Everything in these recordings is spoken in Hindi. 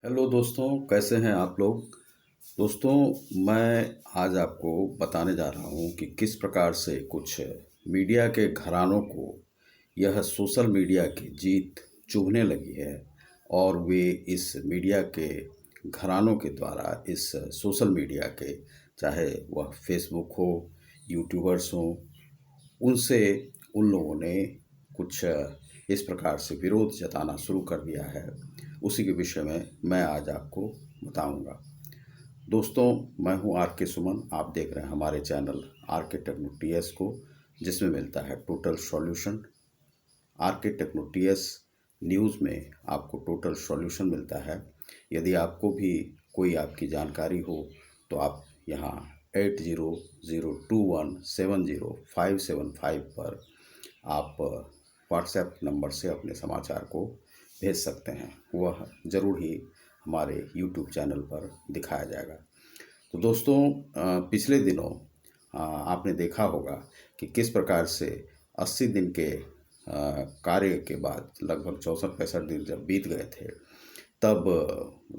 हेलो दोस्तों, कैसे हैं आप लोग। दोस्तों, मैं आज आपको बताने जा रहा हूं कि किस प्रकार से कुछ मीडिया के घरानों को यह सोशल मीडिया की जीत चुभने लगी है और वे इस मीडिया के घरानों के द्वारा इस सोशल मीडिया के, चाहे वह फेसबुक हो, यूट्यूबर्स हो, उनसे उन लोगों ने कुछ इस प्रकार से विरोध जताना शुरू कर दिया है। उसी के विषय में मैं आज आपको बताऊंगा। दोस्तों, मैं हूं आर के सुमन। आप देख रहे हैं हमारे channel are K techno TS को, जिसमें मिलता है total solution. Are K techno TS news में आपको टोटल सॉल्यूशन मिलता है। यदि आपको भी कोई आपकी जानकारी हो तो आप यहाँ 8002170575 पर आप व्हाट्सएप नंबर से अपने समाचार को भेज सकते हैं। वह ज़रूर ही हमारे यूट्यूब चैनल पर दिखाया जाएगा। तो दोस्तों, पिछले दिनों आपने देखा होगा कि किस प्रकार से 80 दिन के कार्य के बाद लगभग 64-65 दिन जब बीत गए थे, तब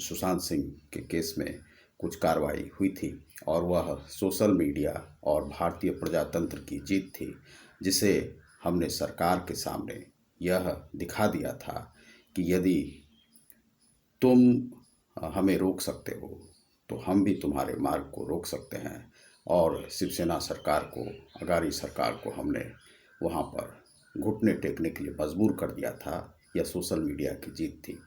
सुशांत सिंह के केस में कुछ कार्रवाई हुई थी और वह सोशल मीडिया और भारतीय प्रजातंत्र की जीत थी, जिसे हमने सरकार के सामने यह दिखा दिया था कि यदि तुम हमें रोक सकते हो तो हम भी तुम्हारे मार्ग को रोक सकते हैं। और शिवसेना सरकार को, अगारी सरकार को हमने वहाँ पर घुटने टेकने के लिए मजबूर कर दिया था। यह सोशल मीडिया की जीत थी।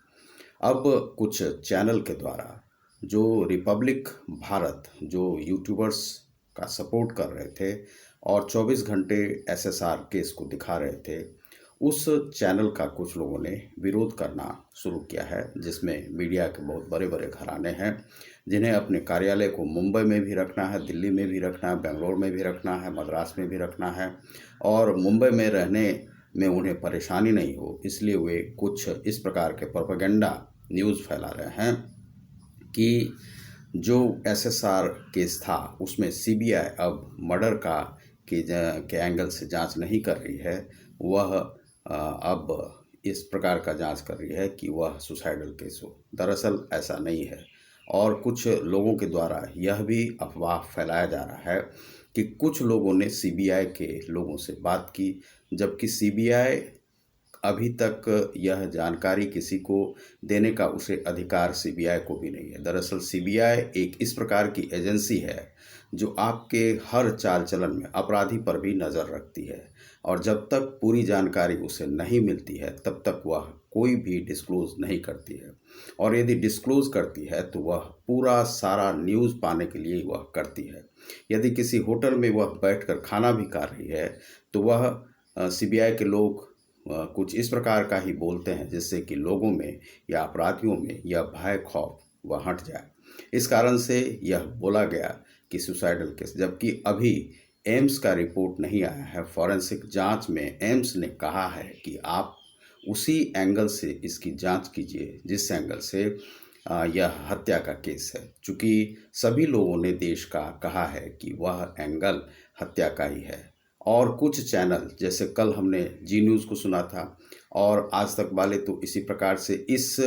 अब कुछ चैनल के द्वारा जो रिपब्लिक भारत, जो यूट्यूबर्स का सपोर्ट कर रहे थे और 24 घंटे एसएसआर केस को दिखा रहे थे, उस चैनल का कुछ लोगों ने विरोध करना शुरू किया है, जिसमें मीडिया के बहुत बड़े बड़े घराने हैं, जिन्हें अपने कार्यालय को मुंबई में भी रखना है, दिल्ली में भी रखना है, बेंगलोर में भी रखना है, मद्रास में भी रखना है और मुंबई में रहने में उन्हें परेशानी नहीं हो, इसलिए वे कुछ इस प्रकार के प्रोपेगेंडा न्यूज़ फैला रहे हैं कि जो एसएसआर केस था उसमें सीबीआई अब मर्डर के एंगल से जांच नहीं कर रही है। वह अब इस प्रकार का जांच कर रही है कि वह सुसाइडल केस हो। दरअसल ऐसा नहीं है और कुछ लोगों के द्वारा यह भी अफवाह फैलाया जा रहा है कि कुछ लोगों ने सीबीआई के लोगों से बात की, जबकि सीबीआई अभी तक यह जानकारी किसी को देने का उसे अधिकार सीबीआई को भी नहीं है। दरअसल सीबीआई एक इस प्रकार की एजेंसी है जो आपके हर चाल चलन में अपराधी पर भी नज़र रखती है और जब तक पूरी जानकारी उसे नहीं मिलती है तब तक वह कोई भी डिस्क्लोज़ नहीं करती है। और यदि डिस्क्लोज़ करती है तो वह पूरा सारा न्यूज़ पाने के लिए वह करती है। यदि किसी होटल में वह बैठकर खाना भी खा रही है तो वह सीबीआई के लोग कुछ इस प्रकार का ही बोलते हैं जिससे कि लोगों में या अपराधियों में यह भय खौफ वह हट जाए। इस कारण से यह बोला गया कि सुसाइडल केस, जबकि अभी एम्स का रिपोर्ट नहीं आया है। फॉरेंसिक जांच में एम्स ने कहा है कि आप उसी एंगल से इसकी जांच कीजिए जिस एंगल से यह हत्या का केस है, चूँकि सभी लोगों ने देश का कहा है कि वह एंगल हत्या का ही है। और कुछ चैनल, जैसे कल हमने जी न्यूज़ को सुना था और आज तक वाले तो इसी प्रकार से इस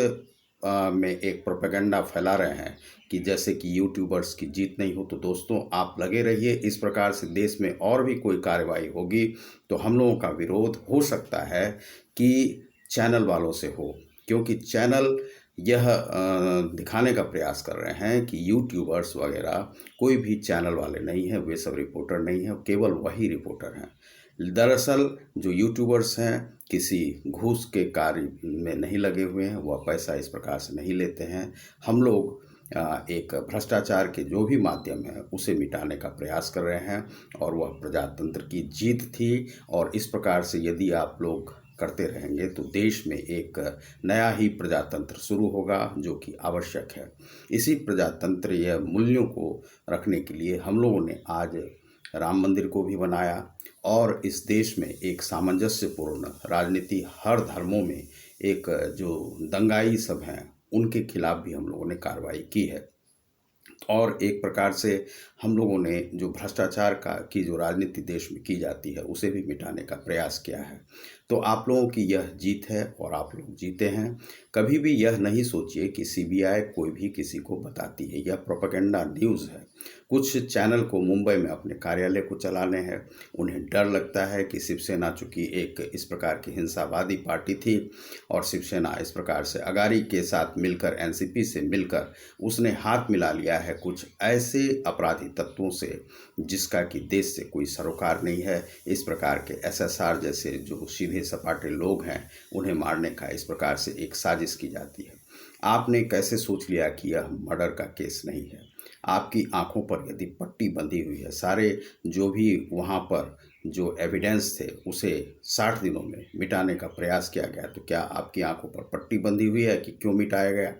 में एक प्रोपेगेंडा फैला रहे हैं कि जैसे कि यूट्यूबर्स की जीत नहीं हो। तो दोस्तों, आप लगे रहिए। इस प्रकार से देश में और भी कोई कार्रवाई होगी तो हम लोगों का विरोध हो सकता है कि चैनल वालों से हो, क्योंकि चैनल यह दिखाने का प्रयास कर रहे हैं कि यूट्यूबर्स वगैरह कोई भी चैनल वाले नहीं हैं, वे सब रिपोर्टर नहीं हैं, केवल वही रिपोर्टर हैं। दरअसल जो यूट्यूबर्स हैं किसी घूस के कार्य में नहीं लगे हुए हैं, वह पैसा इस प्रकार से नहीं लेते हैं। हम लोग एक भ्रष्टाचार के जो भी माध्यम है उसे मिटाने का प्रयास कर रहे हैं और वह प्रजातंत्र की जीत थी। और इस प्रकार से यदि आप लोग करते रहेंगे तो देश में एक नया ही प्रजातंत्र शुरू होगा, जो कि आवश्यक है। इसी प्रजातंत्र या मूल्यों को रखने के लिए हम लोगों ने आज राम मंदिर को भी बनाया और इस देश में एक सामंजस्यपूर्ण राजनीति, हर धर्मों में एक जो दंगाई सब हैं उनके खिलाफ भी हम लोगों ने कार्रवाई की है। और एक प्रकार से हम लोगों ने जो भ्रष्टाचार का की जो राजनीति देश में की जाती है उसे भी मिटाने का प्रयास किया है। तो आप लोगों की यह जीत है और आप लोग जीते हैं। कभी भी यह नहीं सोचिए कि सीबीआई कोई भी किसी को बताती है, यह प्रोपेगेंडा न्यूज़ है। कुछ चैनल को मुंबई में अपने कार्यालय को चलाने हैं। उन्हें डर लगता है कि शिवसेना चूँकि एक इस प्रकार की हिंसावादी पार्टी थी और शिवसेना इस प्रकार से अगाड़ी के साथ मिलकर एनसीपी से मिलकर उसने हाथ मिला लिया है कुछ ऐसे अपराधी तत्वों से जिसका कि देश से कोई सरोकार नहीं है। इस प्रकार के एसएसआर जैसे जो सीधे सपाटे लोग हैं, उन्हें मारने का इस प्रकार से एक साजिश की जाती है। आपने कैसे सोच लिया कि यह मर्डर का केस नहीं है? आपकी आंखों पर यदि पट्टी बंधी हुई है, सारे जो भी वहाँ पर जो एविडेंस थे उसे 60 दिनों में मिटाने का प्रयास किया गया, तो क्या आपकी आंखों पर पट्टी बंधी हुई है कि क्यों मिटाया गया,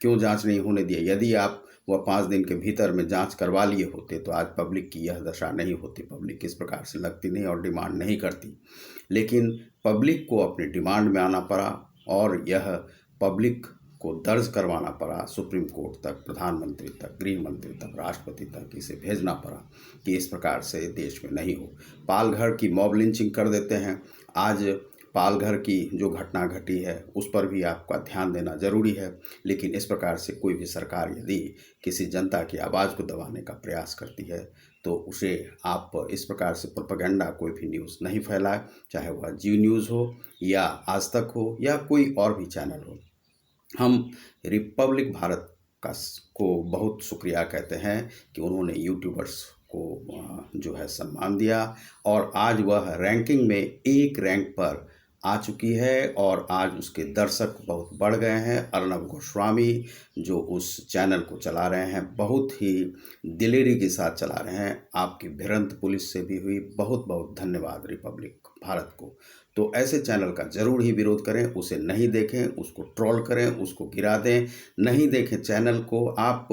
क्यों जांच नहीं होने दिया? यदि आप वह 5 दिन के भीतर में जांच करवा लिए होते तो आज पब्लिक की यह दशा नहीं होती। पब्लिक इस प्रकार से लगती नहीं और डिमांड नहीं करती, लेकिन पब्लिक को अपने डिमांड में आना पड़ा और यह पब्लिक को दर्ज करवाना पड़ा सुप्रीम कोर्ट तक, प्रधानमंत्री तक, गृह मंत्री तक, राष्ट्रपति तक इसे भेजना पड़ा कि इस प्रकार से देश में नहीं हो। पालघर की मॉब लिंचिंग कर देते हैं। आज पालघर की जो घटना घटी है उस पर भी आपका ध्यान देना जरूरी है, लेकिन इस प्रकार से कोई भी सरकार यदि किसी जनता की आवाज़ को दबाने का प्रयास करती है तो उसे आप इस प्रकार से प्रोपेगेंडा कोई भी न्यूज़ नहीं फैलाए, चाहे वह जी न्यूज़ हो या आज तक हो या कोई और भी चैनल हो। हम रिपब्लिक भारत का को बहुत शुक्रिया कहते हैं कि उन्होंने यूट्यूबर्स को जो है सम्मान दिया और आज वह रैंकिंग में एक रैंक पर आ चुकी है और आज उसके दर्शक बहुत बढ़ गए हैं। अर्नब गोस्वामी जो उस चैनल को चला रहे हैं, बहुत ही दिलेरी के साथ चला रहे हैं। आपकी भिड़ंत पुलिस से भी हुई, बहुत बहुत धन्यवाद रिपब्लिक भारत को। तो ऐसे चैनल का ज़रूर ही विरोध करें, उसे नहीं देखें, उसको ट्रोल करें, उसको गिरा दें, नहीं देखें चैनल को। आप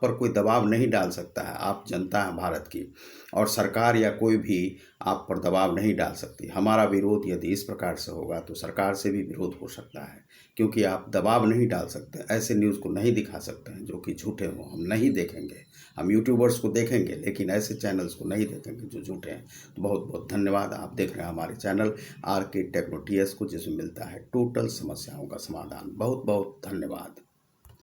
पर कोई दबाव नहीं डाल सकता है, आप जनता हैं भारत की और सरकार या कोई भी आप पर दबाव नहीं डाल सकती। हमारा विरोध यदि इस प्रकार से होगा तो सरकार से भी विरोध हो सकता है, क्योंकि आप दबाव नहीं डाल सकते, ऐसे न्यूज़ को नहीं दिखा सकते हैं जो कि झूठे हों। हम नहीं देखेंगे, हम यूट्यूबर्स को देखेंगे लेकिन ऐसे चैनल्स को नहीं देखेंगे जो झूठे हैं। तो बहुत बहुत धन्यवाद। आप देख रहे हैं हमारे channel are K techno TS को, जिसमें मिलता है टोटल समस्याओं का समाधान। बहुत बहुत धन्यवाद।